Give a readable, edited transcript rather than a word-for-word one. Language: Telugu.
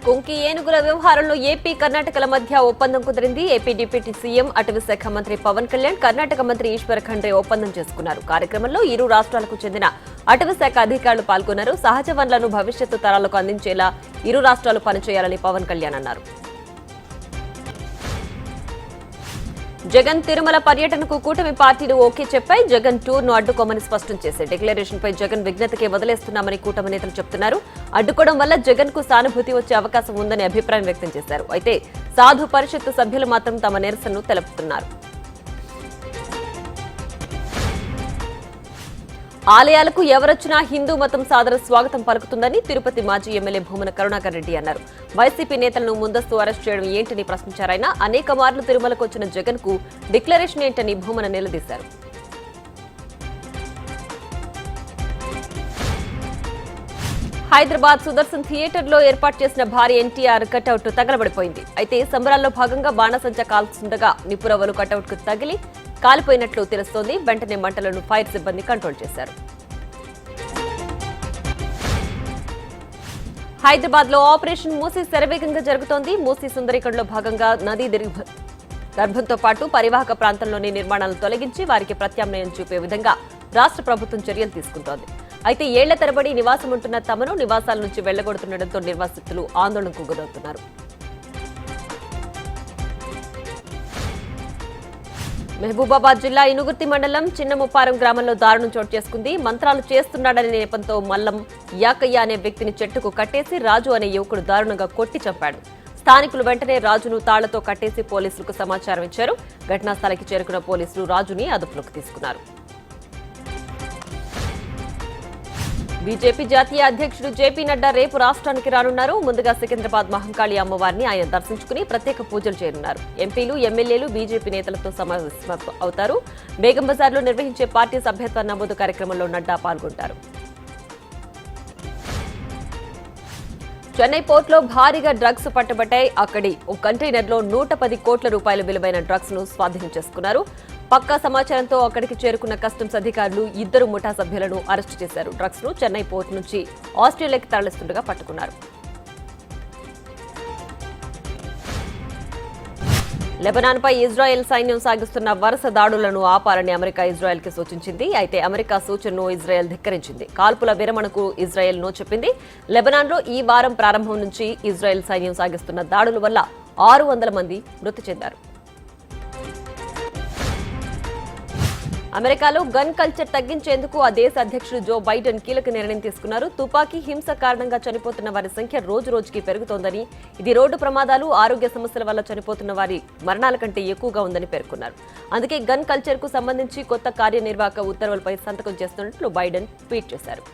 కుంకి ఏనుగుల వ్యవహారంలో ఏపీ కర్ణాటకల మధ్య ఒప్పందం కుదిరింది. ఏపీ డిప్యూటీ సీఎం అటవీ శాఖ మంత్రి పవన్ కళ్యాణ్ కర్ణాటక మంత్రి ఈశ్వర్ ఖండ్రే ఒప్పందం చేసుకున్నారు. కార్యక్రమంలో ఇరు రాష్ట్రాలకు చెందిన అటవీ శాఖ అధికారులు పాల్గొన్నారు. సహజ వనరులను భవిష్యత్తు తరాలకు అందించేలా ఇరు రాష్ట్రాలు పనిచేయాలని పవన్ కళ్యాణ్ అన్నారు. జగన్ తిరుమల పర్యటనకు కూటమి పార్టీలు ఓకే చెప్పాయి. జగన్ టూర్ ను అడ్డుకోమని స్పష్టం చేశారు. డిక్లరేషన్ పై జగన్ విజ్ఞతకే వదిలేస్తున్నామని కూటమి నేతలు చెబుతున్నారు. అడ్డుకోవడం వల్ల జగన్ కు సానుభూతి వచ్చే అవకాశం ఉందని అభిప్రాయం వ్యక్తం చేశారు. అయితే సాధు పరిషత్ సభ్యులు మాత్రం తమ నిరసనను తెలుపుతున్నారు. ఆలయాలకు ఎవరొచ్చినా హిందూ మతం సాదర స్వాగతం పలుకుతుందని తిరుపతి మాజీ ఎమ్మెల్యే భూమన కరుణాకర్ రెడ్డి అన్నారు. వైసీపీ నేతలను ముందస్తు అరెస్ట్ చేయడం ఏంటని ప్రశ్నించారాయన. అనేక మార్లు తిరుమలకు వచ్చిన జగన్ కు డిక్లరేషన్ ఏంటని భూమన నిలదీశారు. హైదరాబాద్ సుదర్శన్ థియేటర్ లో ఏర్పాటు చేసిన భారీ ఎన్టీఆర్ కటౌట్ తగలబడిపోయింది. అయితే సంబరాల్లో భాగంగా బాణసంచా కాల్స్తుండగా నిపురవలు కటౌట్ కు తగిలి కాలిపోయినట్లు తెలుస్తోంది. వెంటనే మంటలను ఫైర్ సిబ్బంది కంట్రోల్ చేశారు. హైదరాబాద్ లో ఆపరేషన్ మూసీ శరవేగంగా జరుగుతోంది. మూసీ సుందరీకరణలో భాగంగా నదీ గర్భంతో పాటు పరివాహక ప్రాంతంలోని నిర్మాణాలను తొలగించి వారికి ప్రత్యామ్నాయం చూపే విధంగా రాష్ట్ర ప్రభుత్వం చర్యలు తీసుకుంటోంది. అయితే ఏళ్ల తరబడి నివాసం ఉంటున్న తమను నివాసాల నుంచి వెళ్లగొడుతుండటంతో నిర్వాసితులు ఆందోళనకు గురవుతున్నారు. మహబూబాబాద్ జిల్లా ఇనుగుర్తి మండలం చిన్నముప్పారం గ్రామంలో దారుణం చోటు చేసుకుంది. మంత్రాలు చేస్తున్నాడనే నెపంతో మల్లం యాకయ్య అనే వ్యక్తిని చెట్టుకు కట్టేసి రాజు అనే యువకుడు దారుణంగా కొట్టి చంపాడు. స్థానికులు వెంటనే రాజును తాళ్లతో కట్టేసి పోలీసులకు సమాచారం ఇచ్చారు. ఘటనా స్థలికి చేరుకున్న పోలీసులు రాజుని అదుపులోకి తీసుకున్నారు. బీజేపీ జాతీయ అధ్యక్షుడు జేపీ నడ్డా రేపు రాష్ట్రానికి రానున్నారు. ముందుగా సికింద్రాబాద్ మహంకాళి అమ్మవారిని ఆయన దర్శించుకుని ప్రత్యేక పూజలు చేయనున్నారు. ఎంపీలు, ఎమ్మెల్యేలు, బీజేపీ నేతలతో సమావేశం అవుతారు. బేగం బజార్లో నిర్వహించే పార్టీ సభ్యత్వ నమోదు కార్యక్రమంలో నడ్డా పాల్గొంటారు. చెన్నై పోర్టులో భారీగా డ్రగ్స్ పట్టుబట్టాయి. అక్కడి ఓ కంటైనర్లో 110 కోట్ల రూపాయల విలువైన డ్రగ్స్ ను స్వాధీనం చేసుకున్నారు. పక్కా సమాచారంతో అక్కడికి చేరుకున్న కస్టమ్స్ అధికారులు 2 ముఠా సభ్యులను అరెస్టు చేశారు. డ్రగ్స్ ను చెన్నై పోర్టు నుంచి ఆస్ట్రేలియాకి తరలిస్తుండగా పట్టుకున్నారు. లెబనాన్ పై ఇజ్రాయెల్ సైన్యం సాగిస్తున్న వరుస దాడులను ఆపాలని అమెరికా ఇజ్రాయెల్ కి సూచించింది. అయితే అమెరికా సూచనను ఇజ్రాయెల్ ధిక్కరించింది. కాల్పుల విరమణకు ఇజ్రాయెల్ నో చెప్పింది. లెబనాన్ లో ఈ వారం ప్రారంభం నుంచి ఇజ్రాయెల్ సైన్యం సాగిస్తున్న దాడుల వల్ల 600 మంది మృతి చెందారు. అమెరికాలో గన్ కల్చర్ తగ్గించేందుకు ఆ దేశ అధ్యక్షుడు జో బైడెన్ కీలక నిర్ణయం తీసుకున్నారు. తుపాకీ హింస కారణంగా చనిపోతున్న వారి సంఖ్య రోజు రోజుకి పెరుగుతోందని, ఇది రోడ్డు ప్రమాదాలు, ఆరోగ్య సమస్యల వల్ల చనిపోతున్న వారి మరణాల కంటే ఎక్కువగా ఉందని పేర్కొన్నారు. అందుకే గన్ కల్చర్ కు సంబంధించి కొత్త కార్యనిర్వాహక ఉత్తర్వులపై సంతకం చేస్తున్నట్లు బైడెన్ ట్వీట్ చేశారు.